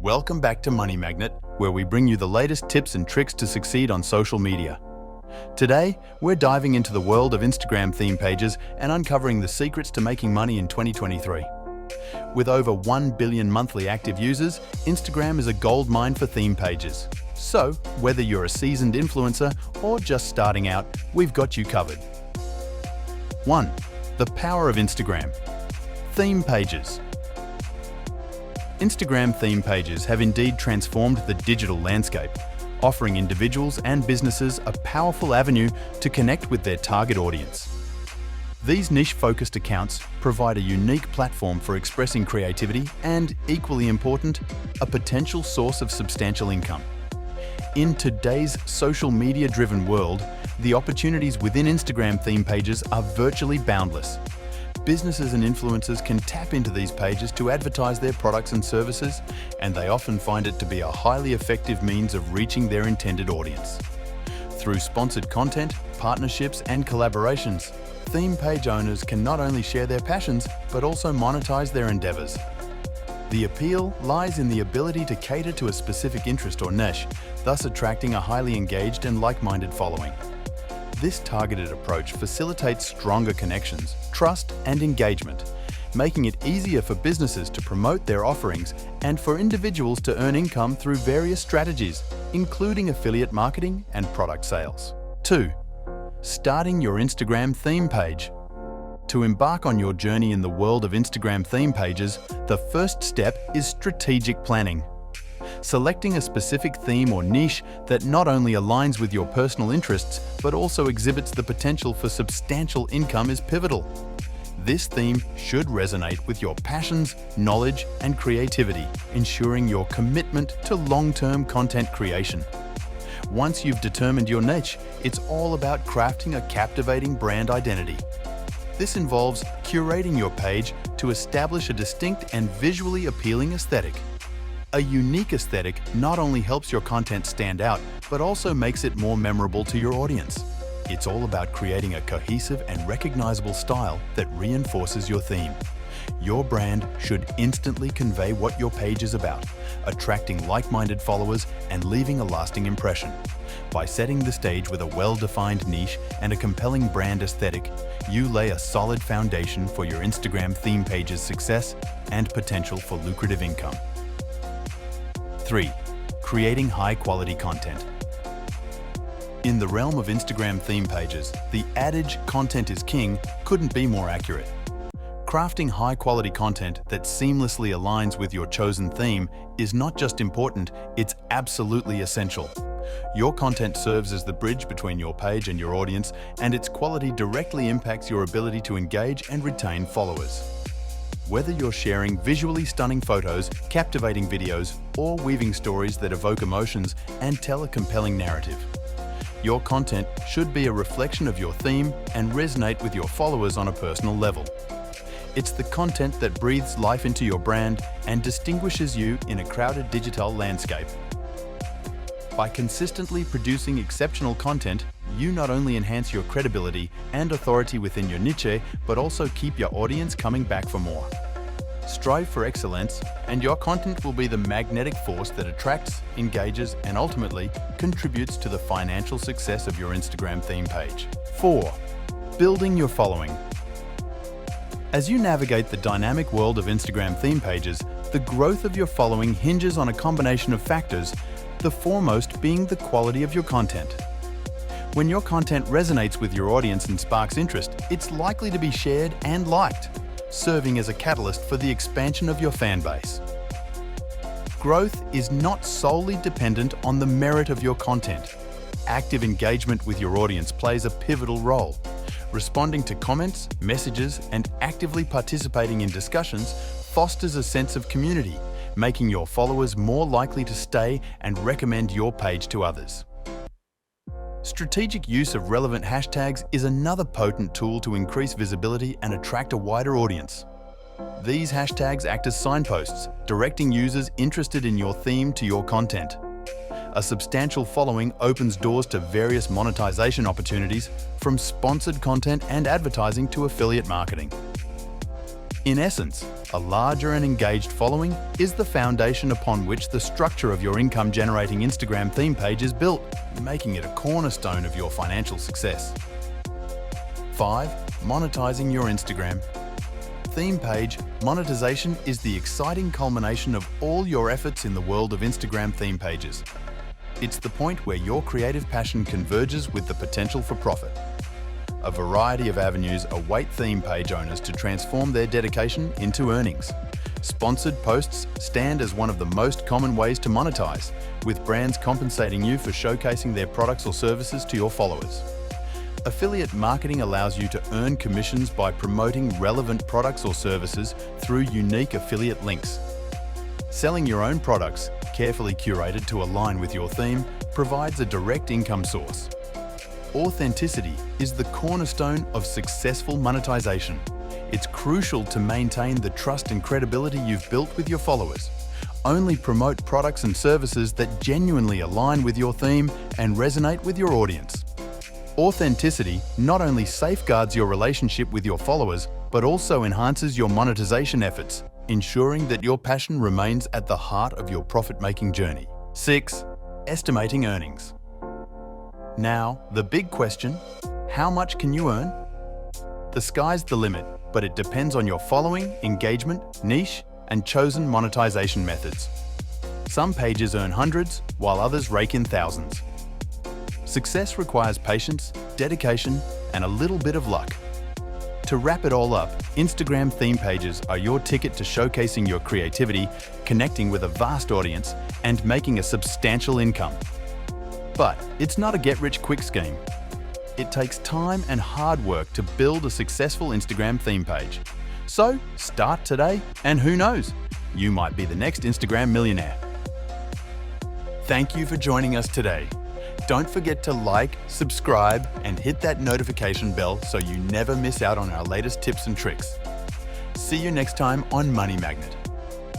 Welcome back to Money Magnet, where we bring you the latest tips and tricks to succeed on social media. Today, we're diving into the world of Instagram theme pages and uncovering the secrets to making money in 2023. With over 1 billion monthly active users, Instagram is a goldmine for theme pages. So, whether you're a seasoned influencer or just starting out, we've got you covered. 1. The power of Instagram. Theme pages. Instagram theme pages have indeed transformed the digital landscape, offering individuals and businesses a powerful avenue to connect with their target audience. These niche-focused accounts provide a unique platform for expressing creativity and, equally important, a potential source of substantial income. In today's social media-driven world, the opportunities within Instagram theme pages are virtually boundless. Businesses and influencers can tap into these pages to advertise their products and services, and they often find it to be a highly effective means of reaching their intended audience. Through sponsored content, partnerships, and collaborations, theme page owners can not only share their passions, but also monetize their endeavors. The appeal lies in the ability to cater to a specific interest or niche, thus attracting a highly engaged and like-minded following. This targeted approach facilitates stronger connections, trust, and engagement, making it easier for businesses to promote their offerings and for individuals to earn income through various strategies, including affiliate marketing and product sales. 2. Starting your Instagram theme page. To embark on your journey in the world of Instagram theme pages, the first step is strategic planning. Selecting a specific theme or niche that not only aligns with your personal interests, but also exhibits the potential for substantial income is pivotal. This theme should resonate with your passions, knowledge, and creativity, ensuring your commitment to long-term content creation. Once you've determined your niche, it's all about crafting a captivating brand identity. This involves curating your page to establish a distinct and visually appealing aesthetic. A unique aesthetic not only helps your content stand out, but also makes it more memorable to your audience. It's all about creating a cohesive and recognizable style that reinforces your theme. Your brand should instantly convey what your page is about, attracting like-minded followers and leaving a lasting impression. By setting the stage with a well-defined niche and a compelling brand aesthetic, you lay a solid foundation for your Instagram theme page's success and potential for lucrative income. 3. Creating high-quality content. In the realm of Instagram theme pages, the adage "content is king" couldn't be more accurate. Crafting high-quality content that seamlessly aligns with your chosen theme is not just important, it's absolutely essential. Your content serves as the bridge between your page and your audience, and its quality directly impacts your ability to engage and retain followers. Whether you're sharing visually stunning photos, captivating videos, or weaving stories that evoke emotions and tell a compelling narrative, your content should be a reflection of your theme and resonate with your followers on a personal level. It's the content that breathes life into your brand and distinguishes you in a crowded digital landscape. By consistently producing exceptional content, you not only enhance your credibility and authority within your niche, but also keep your audience coming back for more. Strive for excellence, and your content will be the magnetic force that attracts, engages, and ultimately contributes to the financial success of your Instagram theme page. 4. Building your following. As you navigate the dynamic world of Instagram theme pages, the growth of your following hinges on a combination of factors, the foremost being the quality of your content. When your content resonates with your audience and sparks interest, it's likely to be shared and liked, serving as a catalyst for the expansion of your fan base. Growth is not solely dependent on the merit of your content. Active engagement with your audience plays a pivotal role. Responding to comments, messages, and actively participating in discussions fosters a sense of community, making your followers more likely to stay and recommend your page to others. Strategic use of relevant hashtags is another potent tool to increase visibility and attract a wider audience. These hashtags act as signposts, directing users interested in your theme to your content. A substantial following opens doors to various monetization opportunities, from sponsored content and advertising to affiliate marketing. In essence, a larger and engaged following is the foundation upon which the structure of your income-generating Instagram theme page is built, making it a cornerstone of your financial success. 5. Monetizing your Instagram. Theme page monetization is the exciting culmination of all your efforts in the world of Instagram theme pages. It's the point where your creative passion converges with the potential for profit. A variety of avenues await theme page owners to transform their dedication into earnings. Sponsored posts stand as one of the most common ways to monetize, with brands compensating you for showcasing their products or services to your followers. Affiliate marketing allows you to earn commissions by promoting relevant products or services through unique affiliate links. Selling your own products, carefully curated to align with your theme, provides a direct income source. Authenticity is the cornerstone of successful monetization. It's crucial to maintain the trust and credibility you've built with your followers. Only promote products and services that genuinely align with your theme and resonate with your audience. Authenticity not only safeguards your relationship with your followers, but also enhances your monetization efforts, ensuring that your passion remains at the heart of your profit-making journey. 6. Estimating earnings. Now, the big question, how much can you earn? The sky's the limit, but it depends on your following, engagement, niche, and chosen monetization methods. Some pages earn hundreds, while others rake in thousands. Success requires patience, dedication, and a little bit of luck. To wrap it all up, Instagram theme pages are your ticket to showcasing your creativity, connecting with a vast audience, and making a substantial income. But it's not a get-rich-quick scheme. It takes time and hard work to build a successful Instagram theme page. So start today, and who knows, you might be the next Instagram millionaire. Thank you for joining us today. Don't forget to like, subscribe, and hit that notification bell so you never miss out on our latest tips and tricks. See you next time on Money Magnet.